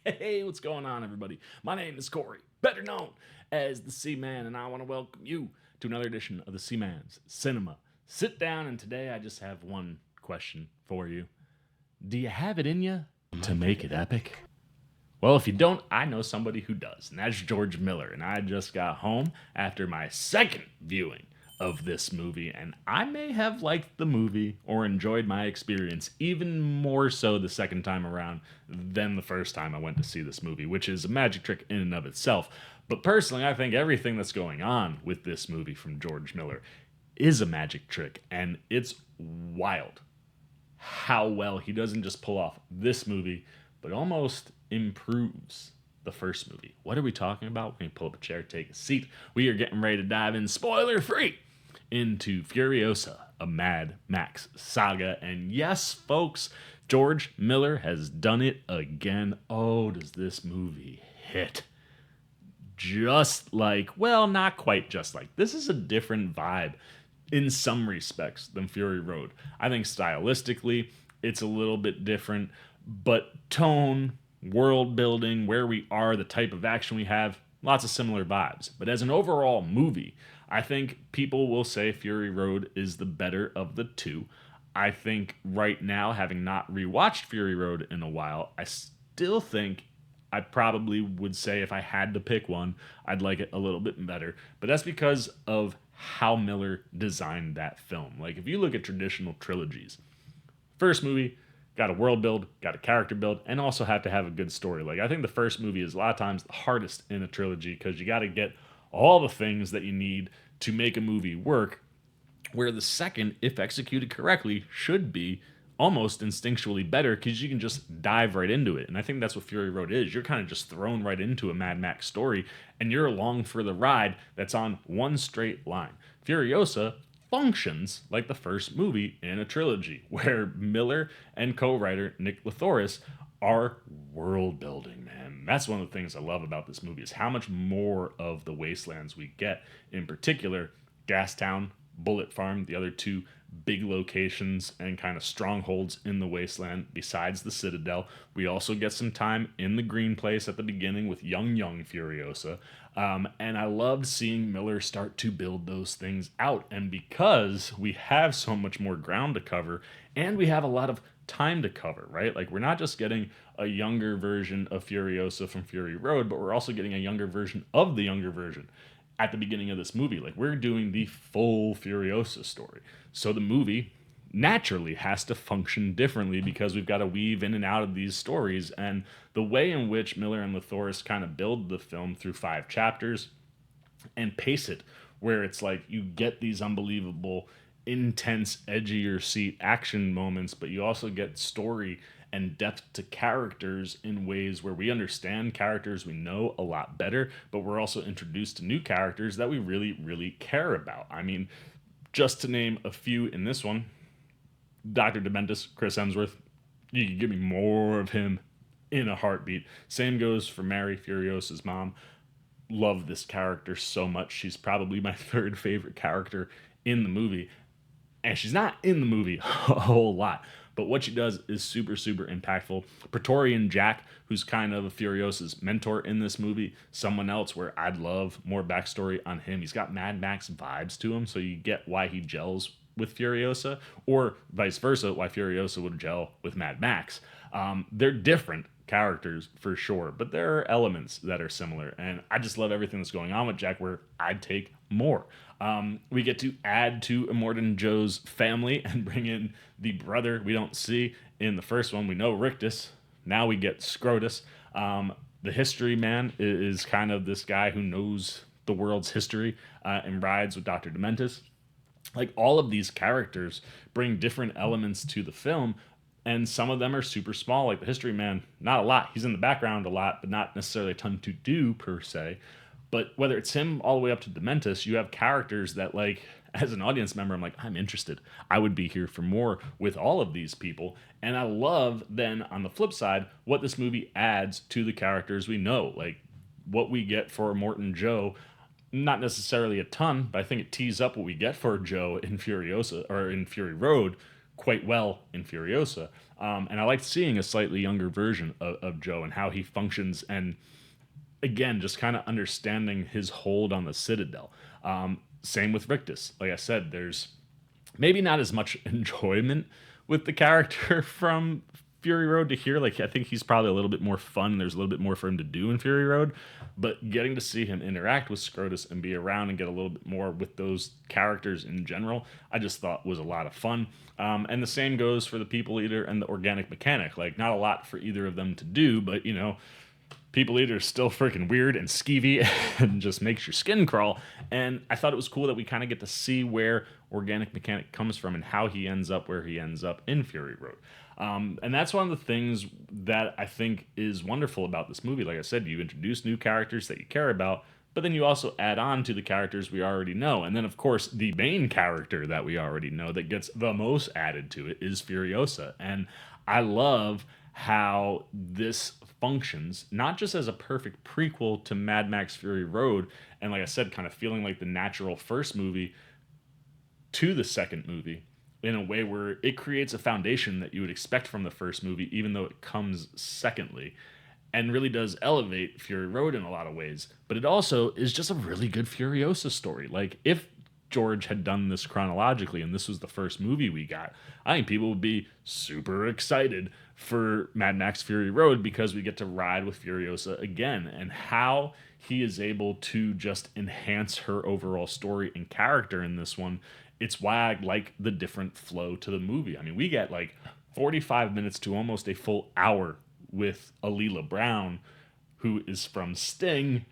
Hey, what's going on, everybody? My name is Corey, better known as the Seaman, and I want to welcome you to another edition of the Seaman's Cinema Sit Down. And today I just have one question for you. Do you have it in you to make it epic? Well, if you don't, I know somebody who does, and that's George Miller. And I just got home after my second viewing of this movie, and I may have liked the movie or enjoyed my experience even more so the second time around than the first time I went to see this movie, which is a magic trick in and of itself. But personally, I think everything that's going on with this movie from George Miller is a magic trick, and it's wild how well he doesn't just pull off this movie, but almost improves the first movie. What are we talking about? We're going to pull up a chair, take a seat. We are getting ready to dive in, spoiler free, into Furiosa, a Mad Max Saga. And yes, folks, George Miller has done it again. Oh, does this movie hit? Just like, well, not quite just like. This is a different vibe in some respects than Fury Road. I think stylistically, it's a little bit different, but tone, world building, where we are, the type of action we have, lots of similar vibes. But as an overall movie, I think people will say Fury Road is the better of the two. I think right now, having not rewatched Fury Road in a while, I still think I probably would say if I had to pick one, I'd like it a little bit better. But that's because of how Miller designed that film. Like, if you look at traditional trilogies, first movie, got a world build, got a character build, and also have to have a good story. Like, I think the first movie is a lot of times the hardest in a trilogy because you got to get all the things that you need to make a movie work, where the second, if executed correctly, should be almost instinctually better because you can just dive right into it. And I think that's what Fury Road is. You're kind of just thrown right into a Mad Max story, and you're along for the ride that's on one straight line. Furiosa functions like the first movie in a trilogy, where Miller and co-writer Nick Lathouris are world building, man. That's one of the things I love about this movie is how much more of the Wastelands we get. In particular, Gastown, Bullet Farm, the other two big locations and kind of strongholds in the wasteland besides the Citadel. We also get some time in the green place at the beginning with young Furiosa. And I loved seeing Miller start to build those things out. And because we have so much more ground to cover and we have a lot of time to cover, right? Like, we're not just getting a younger version of Furiosa from Fury Road, but we're also getting a younger version of the younger version at the beginning of this movie. Like, we're doing the full Furiosa story. So the movie naturally has to function differently because we've got to weave in and out of these stories. And the way in which Miller and Lathouris kind of build the film through 5 chapters and pace it, where it's like you get these unbelievable, intense, edgier seat action moments, but you also get story and depth to characters in ways where we understand characters we know a lot better, but we're also introduced to new characters that we really, really care about. I mean, just to name a few in this one, Dr. Dementus, Chris Hemsworth, you can give me more of him in a heartbeat. Same goes for Mary, Furiosa's mom. Love this character so much. She's probably my third favorite character in the movie. And she's not in the movie a whole lot, but what she does is super, super impactful. Praetorian Jack, who's kind of Furiosa's mentor in this movie, someone else where I'd love more backstory on him. He's got Mad Max vibes to him, so you get why he gels with Furiosa, or vice versa, why Furiosa would gel with Mad Max. They're different characters for sure, but there are elements that are similar, and I just love everything that's going on with Jack, where I'd take more. We get to add to Imortan Joe's family and bring in the brother we don't see in the first one. We know Rictus. Now we get Scrotus. The history man is kind of this guy who knows the world's history and rides with Dr. Dementus. Like, all of these characters bring different elements to the film, and some of them are super small. Like the history man, not a lot. He's in the background a lot, but not necessarily a ton to do per se. But whether it's him all the way up to Dementus, you have characters that, like, as an audience member, I'm like, I'm interested. I would be here for more with all of these people. And I love, then, on the flip side, what this movie adds to the characters we know. Like, what we get for Imortan Joe, not necessarily a ton, but I think it tees up what we get for Joe in Furiosa, or in Fury Road, quite well in Furiosa. And I liked seeing a slightly younger version of Joe and how he functions, and again, just kind of understanding his hold on the Citadel. Same with Rictus. Like I said, there's maybe not as much enjoyment with the character from Fury Road to here. Like, I think he's probably a little bit more fun. There's a little bit more for him to do in Fury Road, but getting to see him interact with Scrotus and be around and get a little bit more with those characters in general, I just thought was a lot of fun. And the same goes for the People Eater and the Organic Mechanic. Like, not a lot for either of them to do, but People Eater is still freaking weird and skeevy and just makes your skin crawl. And I thought it was cool that we kind of get to see where Organic Mechanic comes from and how he ends up where he ends up in Fury Road. And that's one of the things that I think is wonderful about this movie. Like I said, you introduce new characters that you care about, but then you also add on to the characters we already know. And then, of course, the main character that we already know that gets the most added to it is Furiosa. And I love how this functions not just as a perfect prequel to Mad Max Fury Road, and like I said, kind of feeling like the natural first movie to the second movie in a way where it creates a foundation that you would expect from the first movie, even though it comes secondly, and really does elevate Fury Road in a lot of ways. But it also is just a really good Furiosa story. Like, if George had done this chronologically and this was the first movie we got, I think people would be super excited for Mad Max Fury Road because we get to ride with Furiosa again, and how he is able to just enhance her overall story and character in this one. It's why I like the different flow to the movie. I mean, we get like 45 minutes to almost a full hour with Alyla Browne, who is from Sting.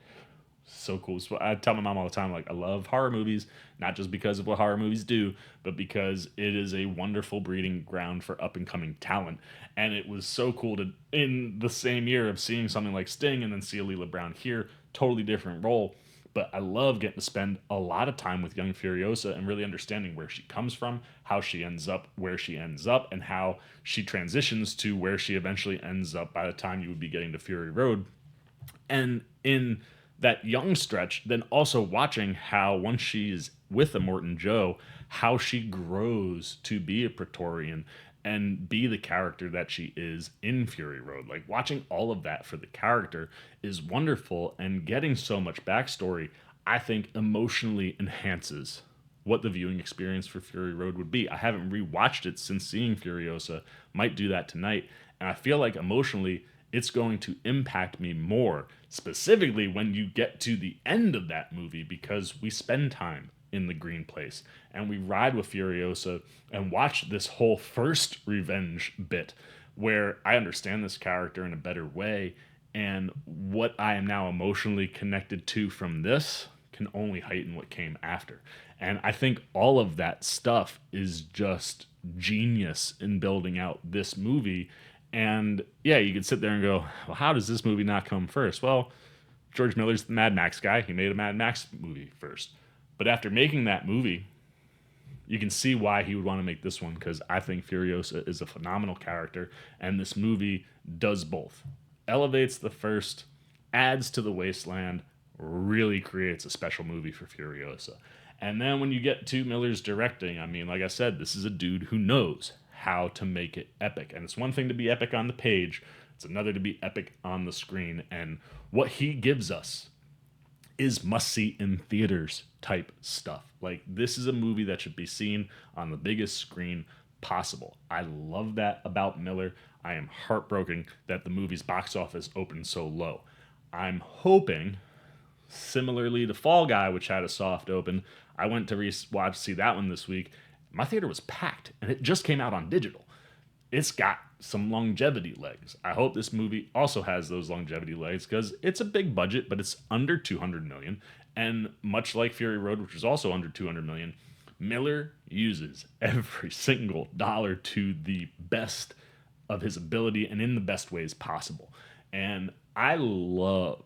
So cool. So I tell my mom all the time, like, I love horror movies, not just because of what horror movies do, but because it is a wonderful breeding ground for up and coming talent. And it was so cool to, in the same year of seeing something like Sting and then see Alyla Browne here, totally different role. But I love getting to spend a lot of time with young Furiosa and really understanding where she comes from, how she ends up where she ends up, and how she transitions to where she eventually ends up by the time you would be getting to Fury Road. And in that young stretch, then also watching how once she's with Imortan Joe, how she grows to be a Praetorian and be the character that she is in Fury Road. Like, watching all of that for the character is wonderful, and getting so much backstory, I think, emotionally enhances what the viewing experience for Fury Road would be. I haven't rewatched it since seeing Furiosa, might do that tonight, and I feel like emotionally it's going to impact me more, specifically when you get to the end of that movie, because we spend time in the green place and we ride with Furiosa and watch this whole first revenge bit where I understand this character in a better way, and what I am now emotionally connected to from this can only heighten what came after. And I think all of that stuff is just genius in building out this movie. And yeah, you could sit there and go, well, how does this movie not come first? Well, George Miller's the Mad Max guy. He made a Mad Max movie first. But after making that movie, you can see why he would want to make this one, because I think Furiosa is a phenomenal character, and this movie does both. Elevates the first, adds to the Wasteland, really creates a special movie for Furiosa. And then when you get to Miller's directing, I mean, like I said, this is a dude who knows how to make it epic. And it's one thing to be epic on the page, it's another to be epic on the screen. And what he gives us is must-see in theaters type stuff. Like, this is a movie that should be seen on the biggest screen possible. I love that about Miller. I am heartbroken that the movie's box office opened so low. I'm hoping, similarly to Fall Guy, which had a soft open, I went to see that one this week. My theater was packed, and it just came out on digital. It's got some longevity legs. I hope this movie also has those longevity legs, because it's a big budget, but it's under $200 million. And much like Fury Road, which is also under $200 million, Miller uses every single dollar to the best of his ability and in the best ways possible. And I love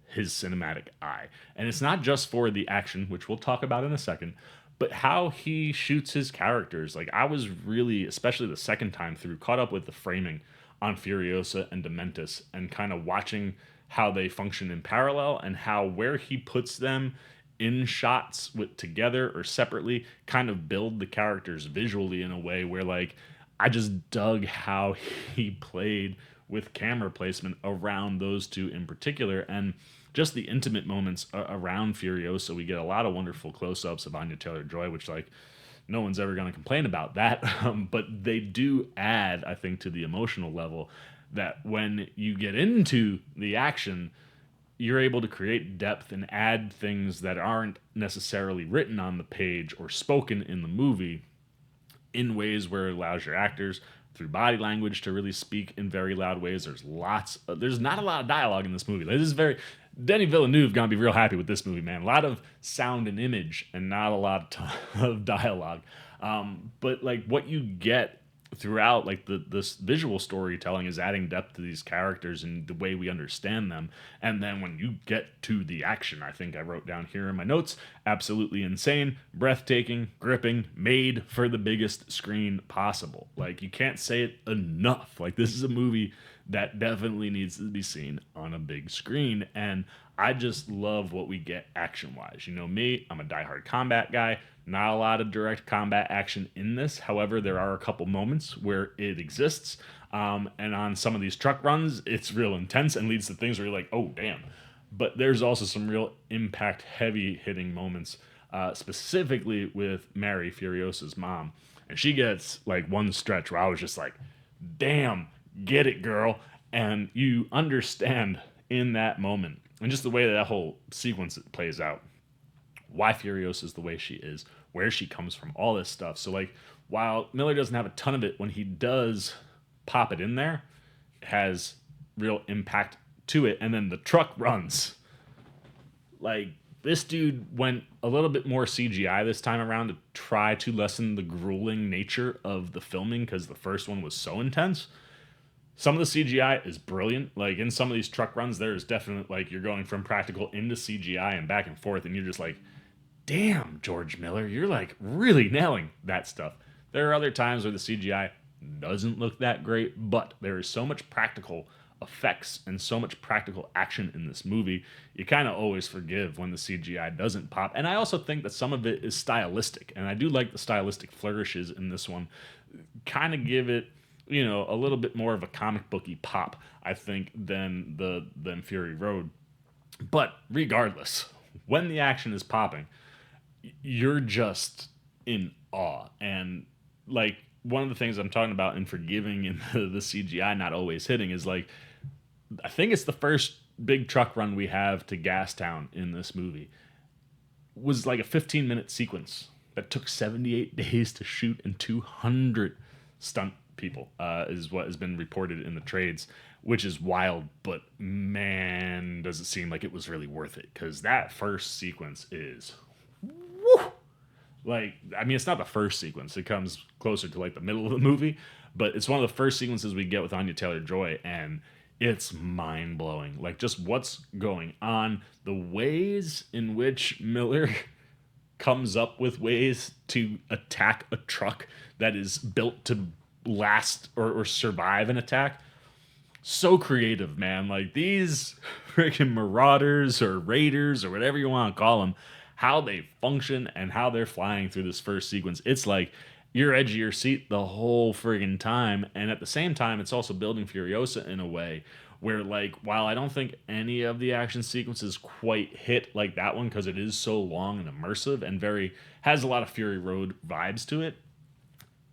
his cinematic eye. And it's not just for the action, which we'll talk about in a second, but how he shoots his characters. Like, I was really, especially the second time through, caught up with the framing on Furiosa and Dementus, and kind of watching how they function in parallel, and how where he puts them in shots with together or separately kind of build the characters visually in a way where like I just dug how he played with camera placement around those two in particular, and just the intimate moments around Furiosa. We get a lot of wonderful close-ups of Anya Taylor-Joy, which like no one's ever going to complain about that. But they do add, I think, to the emotional level that when you get into the action, you're able to create depth and add things that aren't necessarily written on the page or spoken in the movie in ways where it allows your actors through body language to really speak in very loud ways. There's not a lot of dialogue in this movie. This is very Denny Villeneuve gonna be real happy with this movie, man. A lot of sound and image and not a lot of dialogue. But like what you get throughout, like this visual storytelling is adding depth to these characters and the way we understand them. And then when you get to the action, I think I wrote down here in my notes, absolutely insane, breathtaking, gripping, made for the biggest screen possible. Like you can't say it enough. Like this is a movie that definitely needs to be seen on a big screen. And I just love what we get action-wise. You know me, I'm a diehard combat guy. Not a lot of direct combat action in this. However, there are a couple moments where it exists. And on some of these truck runs, it's real intense and leads to things where you're like, oh, damn. But there's also some real impact, heavy hitting moments, specifically with Mary, Furiosa's mom. And she gets like one stretch where I was just like, damn, get it, girl. And you understand in that moment, and just the way that whole sequence plays out, why Furiosa is the way she is, where she comes from, all this stuff. So like, while Miller doesn't have a ton of it, when he does pop it in there, it has real impact to it. And then the truck runs. Like, this dude went a little bit more CGI this time around to try to lessen the grueling nature of the filming because the first one was so intense. Some of the CGI is brilliant. Like, in some of these truck runs, there's definitely, like, you're going from practical into CGI and back and forth, and you're just like, damn, George Miller, you're, like, really nailing that stuff. There are other times where the CGI doesn't look that great, but there is so much practical effects and so much practical action in this movie, you kind of always forgive when the CGI doesn't pop. And I also think that some of it is stylistic, and I do like the stylistic flourishes in this one. Kind of give it, you know, a little bit more of a comic booky pop, I think, than Fury Road. But regardless, when the action is popping, you're just in awe. And like one of the things I'm talking about in forgiving and the CGI not always hitting is like, I think it's the first big truck run we have to Gastown in this movie was like a 15-minute sequence that took 78 days to shoot and 200 stunt people, is what has been reported in the trades, which is wild. But man, does it seem like it was really worth it, because that first sequence is woo! Like, I mean, it's not the first sequence, it comes closer to like the middle of the movie, but it's one of the first sequences we get with Anya Taylor-Joy, and it's mind-blowing. Like, just what's going on, the ways in which Miller comes up with ways to attack a truck that is built to last or survive an attack. So creative, man. Like, these freaking marauders or raiders or whatever you want to call them, how they function and how they're flying through this first sequence, it's like you're edge of your seat the whole friggin' time. And at the same time, it's also building Furiosa in a way where, like, while I don't think any of the action sequences quite hit like that one because it is so long and immersive and has a lot of Fury Road vibes to it,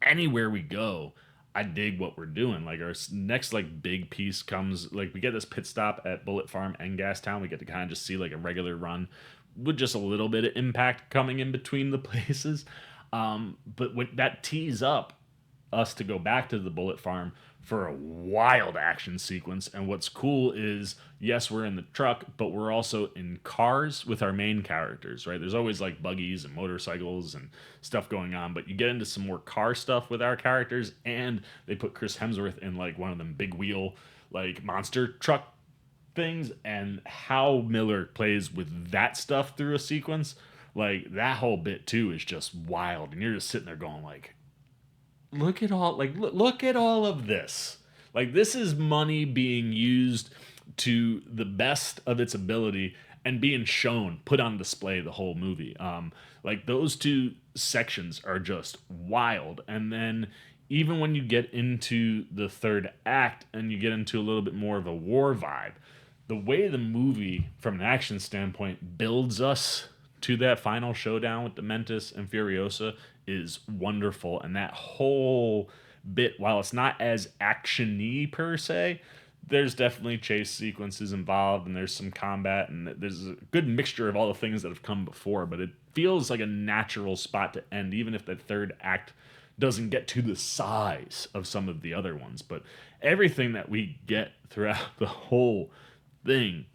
anywhere we go, I dig what we're doing. Like, our next like big piece comes, like, we get this pit stop at Bullet Farm and Gastown. We get to kind of just see like a regular run with just a little bit of impact coming in between the places. But when that tees up us to go back to the Bullet Farm for a wild action sequence. And what's cool is, yes, we're in the truck, but we're also in cars with our main characters, right? There's always like buggies and motorcycles and stuff going on, but you get into some more car stuff with our characters, and they put Chris Hemsworth in like one of them big wheel, like monster truck things, and how Miller plays with that stuff through a sequence, like that whole bit too is just wild. And you're just sitting there going like, look at all of this. Like, this is money being used to the best of its ability, and being shown, put on display the whole movie. Like those two sections are just wild. And then even when you get into the third act and you get into a little bit more of a war vibe, the way the movie, from an action standpoint, builds us to that final showdown with Dementus and Furiosa is wonderful. And that whole bit, while it's not as action-y per se, there's definitely chase sequences involved and there's some combat and there's a good mixture of all the things that have come before, but it feels like a natural spot to end, even if the third act doesn't get to the size of some of the other ones. But everything that we get throughout the whole thing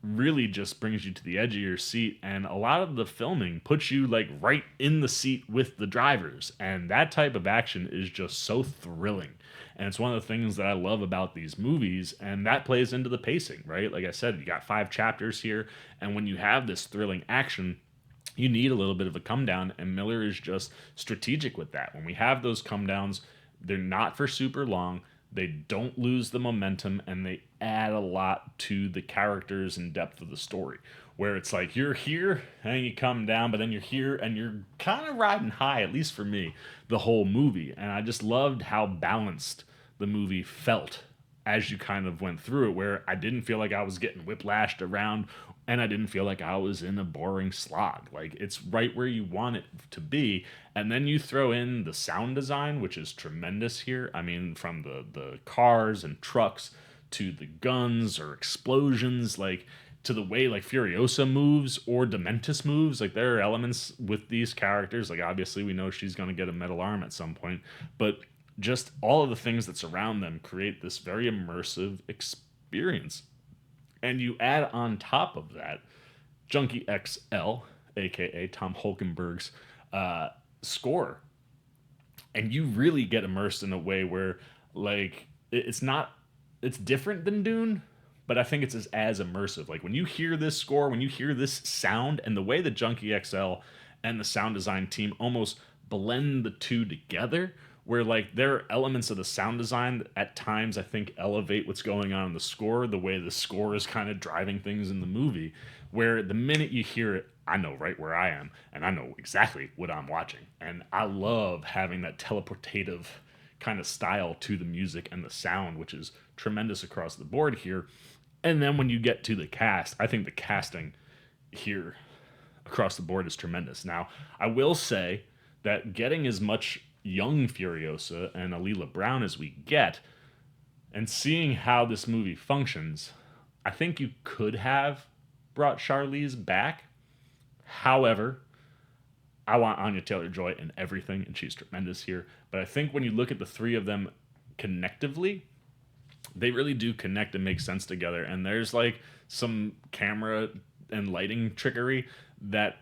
really just brings you to the edge of your seat, and a lot of the filming puts you like right in the seat with the drivers, and that type of action is just so thrilling. And it's one of the things that I love about these movies, and that plays into the pacing, right? Like I said, you got 5 chapters here, and when you have this thrilling action, you need a little bit of a come down, and Miller is just strategic with that. When we have those come downs, they're not for super long, they don't lose the momentum, and they add a lot to the characters and depth of the story. Where it's like you're here and you come down, but then you're here and you're kind of riding high, at least for me, the whole movie. And I just loved how balanced the movie felt as you kind of went through it, where I didn't feel like I was getting whiplashed around and I didn't feel like I was in a boring slog. Like, it's right where you want it to be. And then you throw in the sound design, which is tremendous here. I mean, from the cars and trucks to the guns or explosions, like to the way like Furiosa moves or Dementus moves. Like, there are elements with these characters. Like, obviously we know she's going to get a metal arm at some point, but just all of the things that surround them create this very immersive experience. And you add on top of that Junkie XL, aka Tom Hulkenberg's score, and you really get immersed in a way where, like, it's different than Dune, but I think it's as immersive. Like, when you hear this score, when you hear this sound, and the way the Junkie XL and the sound design team almost blend the two together, where like there are elements of the sound design that at times I think elevate what's going on in the score, the way the score is kind of driving things in the movie, where the minute you hear it, I know right where I am and I know exactly what I'm watching. And I love having that teleportative kind of style to the music and the sound, which is tremendous across the board here. And then when you get to the cast, I think the casting here across the board is tremendous. Now, I will say that getting as much young Furiosa and Alyla Browne as we get, and seeing how this movie functions, I think you could have brought Charlize back. However, I want Anya Taylor-Joy in everything, and she's tremendous here. But I think when you look at the three of them connectively, they really do connect and make sense together. And there's like some camera and lighting trickery that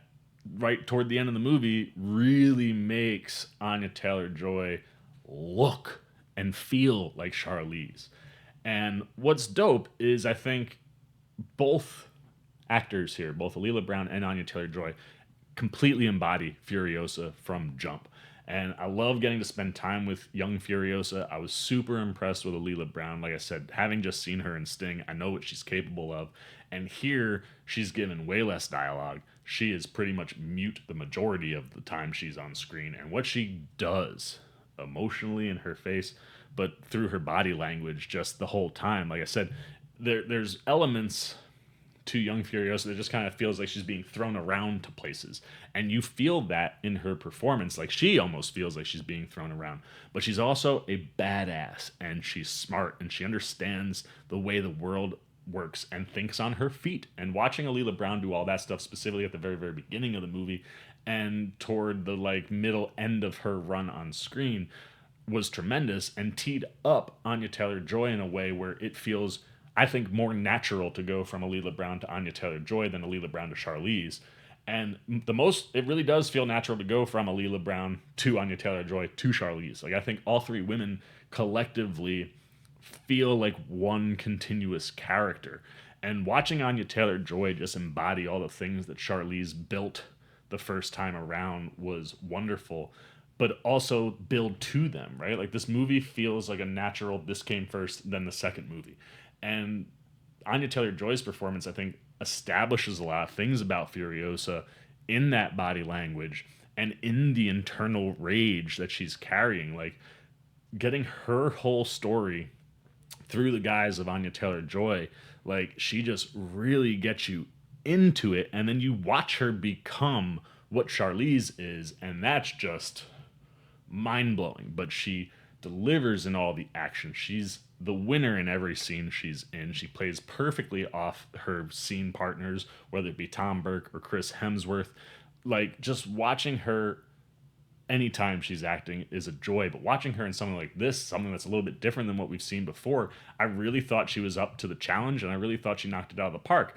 right toward the end of the movie really makes Anya Taylor-Joy look and feel like Charlize. And what's dope is I think both actors here, both Alyla Browne and Anya Taylor-Joy, completely embody Furiosa from jump. And I love getting to spend time with young Furiosa. I was super impressed with Alyla Browne. Like I said, having just seen her in Sting, I know what she's capable of. And here, she's given way less dialogue. She is pretty much mute the majority of the time she's on screen. And what she does emotionally in her face, but through her body language just the whole time. Like I said, there's elements to young Furiosa that just kind of feels like she's being thrown around to places. And you feel that in her performance. Like, she almost feels like she's being thrown around. But she's also a badass, and she's smart, and she understands the way the world works and thinks on her feet. And watching Alyla Browne do all that stuff, specifically at the very, very beginning of the movie and toward the like middle end of her run on screen, was tremendous and teed up Anya Taylor-Joy in a way where it feels, I think, more natural to go from Alyla Browne to Anya Taylor-Joy than Alyla Browne to Charlize. And it really does feel natural to go from Alyla Browne to Anya Taylor-Joy to Charlize. Like, I think all three women collectively feel like one continuous character. And watching Anya Taylor-Joy just embody all the things that Charlize built the first time around was wonderful, but also build to them, right? Like, this movie feels like a natural, this came first, then the second movie. And Anya Taylor-Joy's performance, I think, establishes a lot of things about Furiosa in that body language and in the internal rage that she's carrying. Like, getting her whole story through the guise of Anya Taylor-Joy, like, she just really gets you into it, and then you watch her become what Charlize is, and that's just mind-blowing. But she delivers in all the action. She's the winner in every scene she's in. She plays perfectly off her scene partners, whether it be Tom Burke or Chris Hemsworth. Like, just watching her anytime she's acting is a joy, but watching her in something like this, something that's a little bit different than what we've seen before, I really thought she was up to the challenge, and I really thought she knocked it out of the park,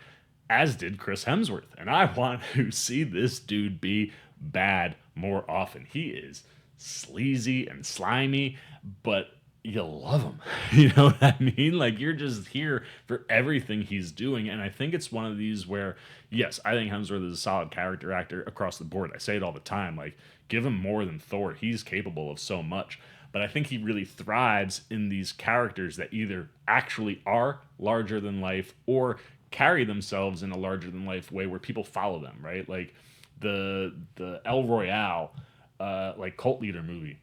as did Chris Hemsworth. And I want to see this dude be bad more often. He is sleazy and slimy, but you love him. You know what I mean? Like, you're just here for everything he's doing. And I think it's one of these where, yes, I think Hemsworth is a solid character actor across the board. I say it all the time. Like, give him more than Thor. He's capable of so much. But I think he really thrives in these characters that either actually are larger than life or carry themselves in a larger than life way where people follow them, right? Like the El Royale, like cult leader movie.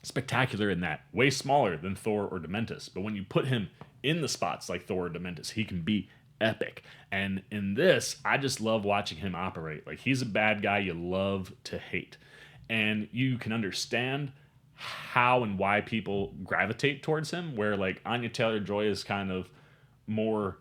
Spectacular in that. Way smaller than Thor or Dementus. But when you put him in the spots like Thor or Dementus, he can be epic. And in this, I just love watching him operate. Like, he's a bad guy you love to hate. And you can understand how and why people gravitate towards him, where like Anya Taylor-Joy is kind of more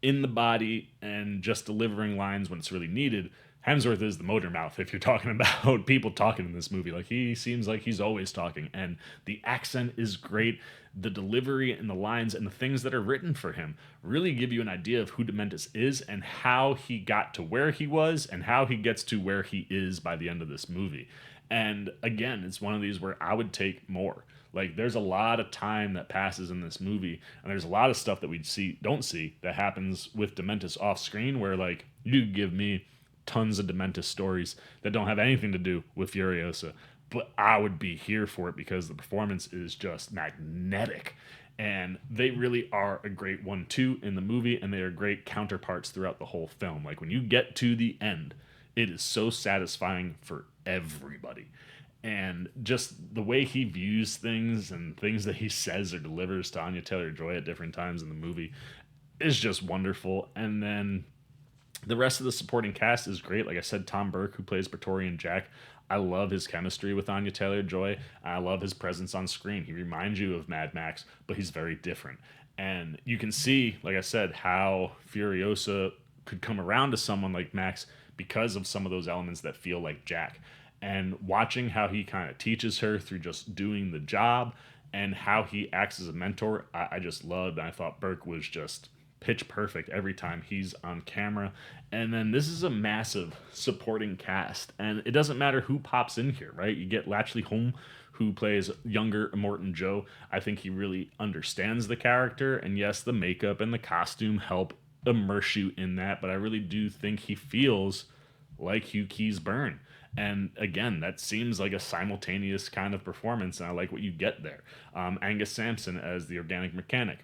in the body and just delivering lines when it's really needed. Hemsworth is the motor mouth if you're talking about people talking in this movie. Like, he seems like he's always talking, and the accent is great. The delivery and the lines and the things that are written for him really give you an idea of who Dementus is and how he got to where he was and how he gets to where he is by the end of this movie. And again, it's one of these where I would take more. Like, there's a lot of time that passes in this movie, and there's a lot of stuff that we don't see that happens with Dementus off screen, where like you give me tons of Dementus stories that don't have anything to do with Furiosa, but I would be here for it because the performance is just magnetic. And they really are a great 1-2 in the movie, and they are great counterparts throughout the whole film. Like, when you get to the end, it is so satisfying for everybody. And just the way he views things and things that he says or delivers to Anya Taylor-Joy at different times in the movie is just wonderful. And then the rest of the supporting cast is great. Like I said, Tom Burke, who plays Praetorian Jack, I love his chemistry with Anya Taylor-Joy. I love his presence on screen. He reminds you of Mad Max, but he's very different. And you can see, like I said, how Furiosa could come around to someone like Max because of some of those elements that feel like Jack. And watching how he kind of teaches her through just doing the job and how he acts as a mentor, I just loved. And I thought Burke was just pitch perfect every time he's on camera. And then this is a massive supporting cast, and it doesn't matter who pops in here, right? You get Lachy Hulme, who plays younger Imortan Joe. I think he really understands the character, and yes, the makeup and the costume help immerse you in that, but I really do think he feels like Hugh Keyes Burn. And again, that seems like a simultaneous kind of performance, and I like what you get there. Angus Sampson as the organic mechanic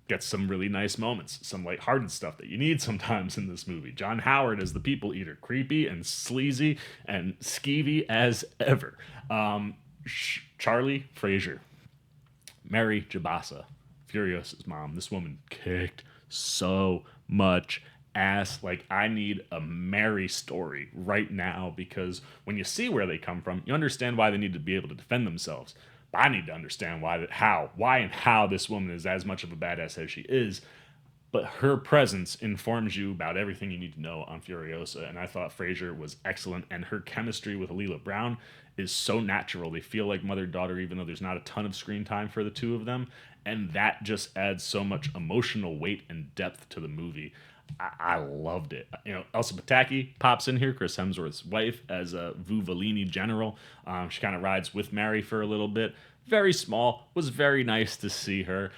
gets some really nice moments, some lighthearted stuff that you need sometimes in this movie. John Howard as the people eater, creepy and sleazy and skeevy as ever. Charlee, Fraser, Mary Jabasa, Furiosa's mom. This woman kicked so much ass. Like, I need a Mary story right now, because when you see where they come from, you understand why they need to be able to defend themselves. But I need to understand why and how this woman is as much of a badass as she is. But her presence informs you about everything you need to know on Furiosa, and I thought Fraser was excellent, and her chemistry with Alyla Browne is so natural. They feel like mother-daughter, even though there's not a ton of screen time for the two of them, and that just adds so much emotional weight and depth to the movie. I loved it. You know, Elsa Pataki pops in here, Chris Hemsworth's wife, as a Vuvalini general. She kind of rides with Mary for a little bit. Very small, was very nice to see her,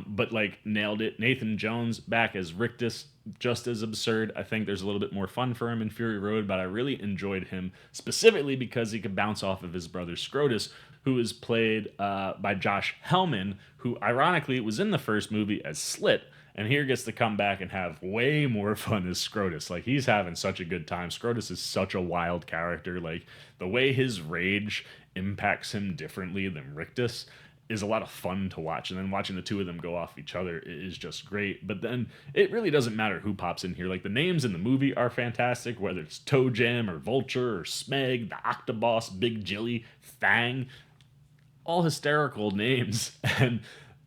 but like nailed it. Nathan Jones back as Rictus, just as absurd. I think there's a little bit more fun for him in Fury Road, but I really enjoyed him specifically because he could bounce off of his brother Scrotus, who is played by Josh Hulme, who ironically was in the first movie as Slit, and here gets to come back and have way more fun as Scrotus. Like, he's having such a good time. Scrotus is such a wild character. Like, the way his rage impacts him differently than Rictus is a lot of fun to watch, and then watching the two of them go off each other is just great. But then it really doesn't matter who pops in here. Like, the names in the movie are fantastic, whether it's Toe Jam or Vulture or Smeg, the Octoboss, Big Jilly, Fang, all hysterical names and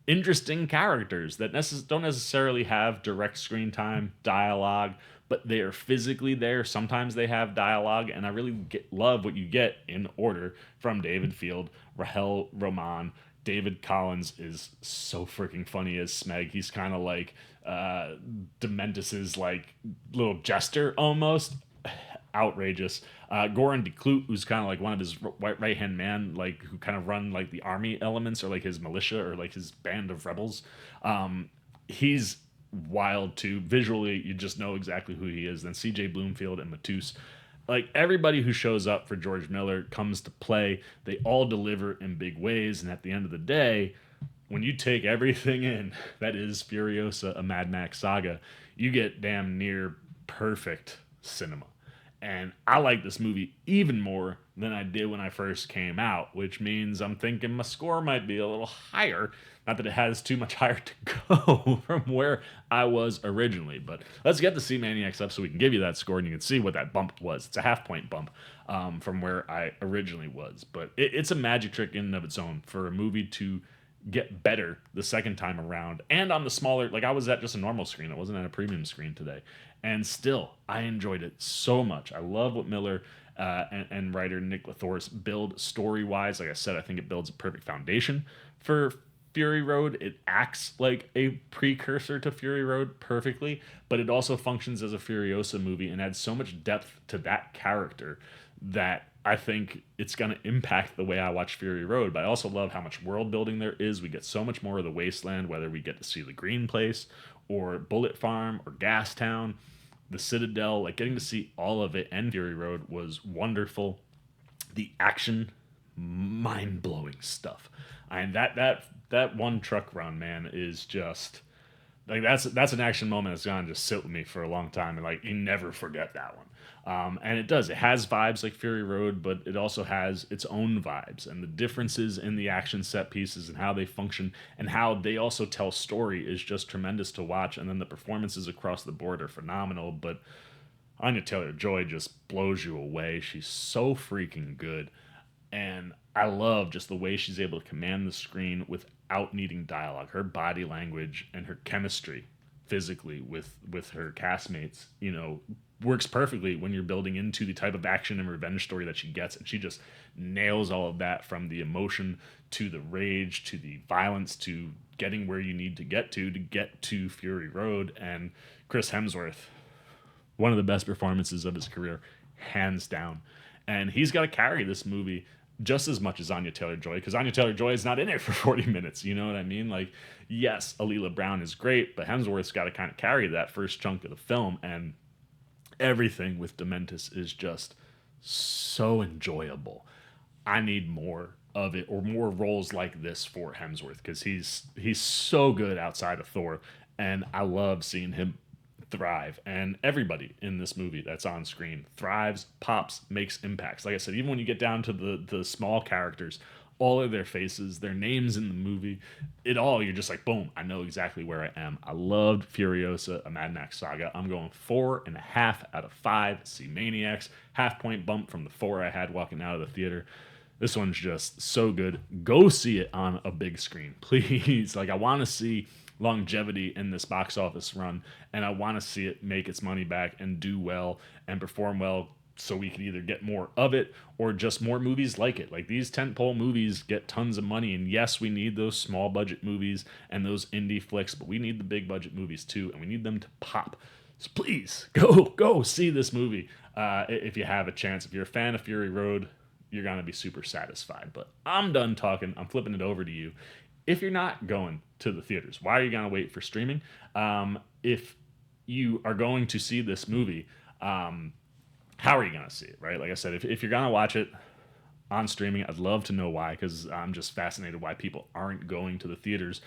interesting characters that don't necessarily have direct screen time, dialogue, but they are physically there. Sometimes they have dialogue, and I really love what you get in order from David Field, Rahel Roman. David Collins is so freaking funny as Smeg. He's kind of like Dementus's like little jester almost. Outrageous. Goran DeClute, who's kind of like one of his right hand man, like who kind of run like the army elements or like his militia or like his band of rebels. He's wild too. Visually, you just know exactly who he is. Then C.J. Bloomfield and Matus. Like, everybody who shows up for George Miller comes to play. They all deliver in big ways. And at the end of the day, when you take everything in, that is Furiosa, a Mad Max Saga, you get damn near perfect cinema. And I like this movie even more than I did when I first came out, which means I'm thinking my score might be a little higher. Not that it has too much higher to go from where I was originally, but let's get the C-Maniacs up so we can give you that score and you can see what that bump was. It's a half-point bump from where I originally was, but it's a magic trick in and of its own for a movie to get better the second time around. And on the smaller, like, I was at just a normal screen. I wasn't at a premium screen today. And still, I enjoyed it so much. I love what Miller and writer Nick Lathouris build story-wise. Like I said, I think it builds a perfect foundation for Fury Road. It acts like a precursor to Fury Road perfectly, but it also functions as a Furiosa movie and adds so much depth to that character that I think it's going to impact the way I watch Fury Road. But I also love how much world building there is. We get so much more of the Wasteland, whether we get to see the Green Place or Bullet Farm or Gastown, the Citadel. Like, getting to see all of it and Fury Road was wonderful. The action, mind-blowing stuff. And that one truck run, man, is just like, that's an action moment that's gonna just sit with me for a long time, and like, you never forget that one. And it has vibes like Fury Road, but it also has its own vibes, and the differences in the action set pieces and how they function and how they also tell story is just tremendous to watch. And then the performances across the board are phenomenal. But Anya Taylor-Joy just blows you away. She's so freaking good. And I love just the way she's able to command the screen without needing dialogue. Her body language and her chemistry physically with her castmates, works perfectly when you're building into the type of action and revenge story that she gets. And she just nails all of that, from the emotion to the rage to the violence to getting where you need to get to Fury Road. And Chris Hemsworth, one of the best performances of his career, hands down. And he's got to carry this movie just as much as Anya Taylor-Joy, because Anya Taylor-Joy is not in it for 40 minutes. You know what I mean? Like, yes, Alyla Browne is great, but Hemsworth's got to kind of carry that first chunk of the film, and everything with Dementus is just so enjoyable. I need more of it, or more roles like this for Hemsworth, because he's so good outside of Thor, and I love seeing him thrive. And everybody in this movie that's on screen thrives, pops, makes impacts. Like I said, even when you get down to the small characters, all of their faces, their names in the movie, you're just like, boom, I know exactly where I am. I loved Furiosa, a Mad Max Saga. I'm going 4.5 out of 5 C-Maniacs. Half-point bump from the 4 I had walking out of the theater. This one's just so good. Go see it on a big screen, please. Like, I want to see longevity in this box office run, and I want to see it make its money back and do well and perform well, so we can either get more of it or just more movies like it. Like, these tentpole movies get tons of money, and yes, we need those small budget movies and those indie flicks, but we need the big budget movies too, and we need them to pop. So please go see this movie if you have a chance. If you're a fan of Fury Road, you're gonna be super satisfied. But I'm done talking. I'm flipping it over to you. If you're not going to the theaters, why are you going to wait for streaming? If you are going to see this movie, how are you going to see it, right? Like I said, if you're going to watch it on streaming, I'd love to know why, because I'm just fascinated why people aren't going to the theaters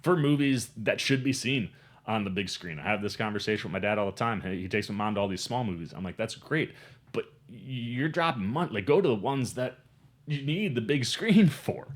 for movies that should be seen on the big screen. I have this conversation with my dad all the time. He takes my mom to all these small movies. I'm like, that's great, but you're dropping money. Like, go to the ones that you need the big screen for.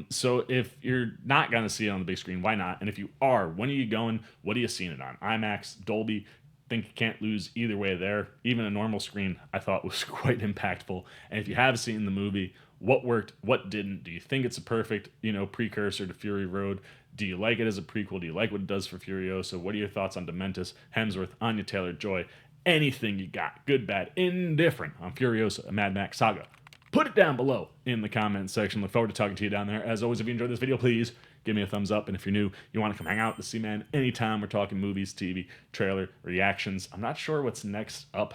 So if you're not going to see it on the big screen, why not? And if you are, when are you going? What are you seeing it on? IMAX, Dolby? Think you can't lose either way there. Even a normal screen, I thought was quite impactful. And if you have seen the movie, what worked, what didn't? Do you think it's a perfect, precursor to Fury Road? Do you like it as a prequel? Do you like what it does for Furiosa? What are your thoughts on Dementus, Hemsworth, Anya Taylor-Joy? Anything you got, good, bad, indifferent on Furiosa, a Mad Max Saga. Put it down below in the comments section. Look forward to talking to you down there. As always, if you enjoyed this video, please give me a thumbs up. And if you're new, you want to come hang out with the C-Man anytime. We're talking movies, TV, trailer, reactions. I'm not sure what's next up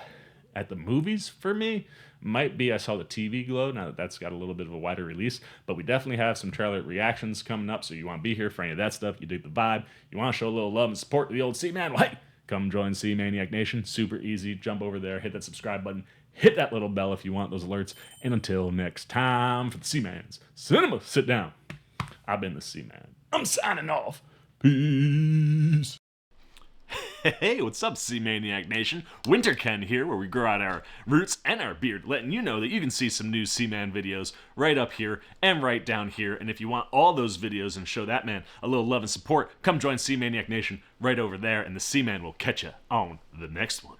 at the movies for me. Might be I saw the TV Glow, now that that's got a little bit of a wider release. But we definitely have some trailer reactions coming up, so you want to be here for any of that stuff. You dig the vibe. You want to show a little love and support to the old C-Man. Well, hey, come join C-Maniac Nation. Super easy. Jump over there, hit that subscribe button. Hit that little bell if you want those alerts. And until next time, for the C-Man's Cinema Sit Down, I've been the C-Man. I'm signing off. Peace. Hey, what's up, C-Maniac Nation? Winter Ken here, where we grow out our roots and our beard, letting you know that you can see some new C-Man videos right up here and right down here. And if you want all those videos and show that man a little love and support, come join C-Maniac Nation right over there, and the C-Man will catch you on the next one.